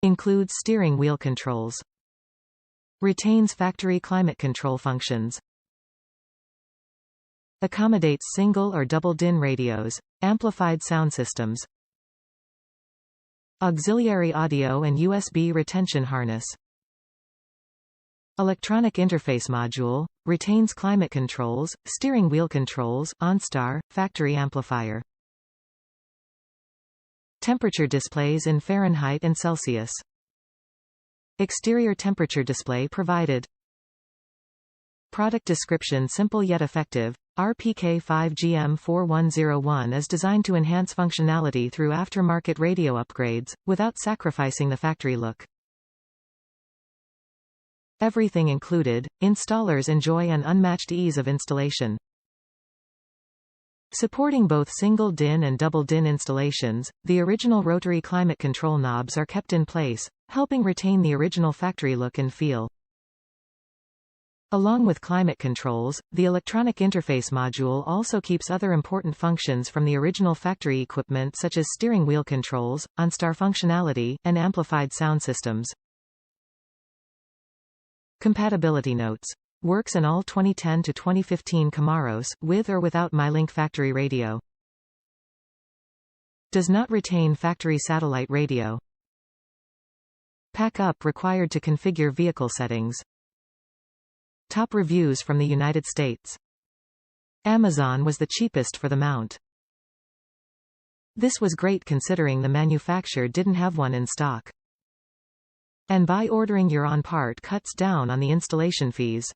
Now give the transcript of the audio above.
Includes steering wheel controls. Retains factory climate control functions. Accommodates single or double DIN radios, amplified sound systems. Auxiliary audio and USB retention harness. Electronic interface module, retains climate controls, steering wheel controls, OnStar, factory amplifier. Temperature displays in Fahrenheit and Celsius. Exterior temperature display provided. Product description simple yet effective. RPK5-GM4101 is designed to enhance functionality through aftermarket radio upgrades, without sacrificing the factory look. Everything included, installers enjoy an unmatched ease of installation. Supporting both single DIN and double DIN installations, the original rotary climate control knobs are kept in place, helping retain the original factory look and feel. Along with climate controls, the electronic interface module also keeps other important functions from the original factory equipment such as steering wheel controls, OnStar functionality, and amplified sound systems. Compatibility notes. Works in all 2010 to 2015 Camaros, with or without MyLink factory radio. Does not retain factory satellite radio. PAC up required to configure vehicle settings. Top reviews from the United States. Amazon was the cheapest for the mount. This was great considering the manufacturer didn't have one in stock. And by ordering your own part cuts down on the installation fees.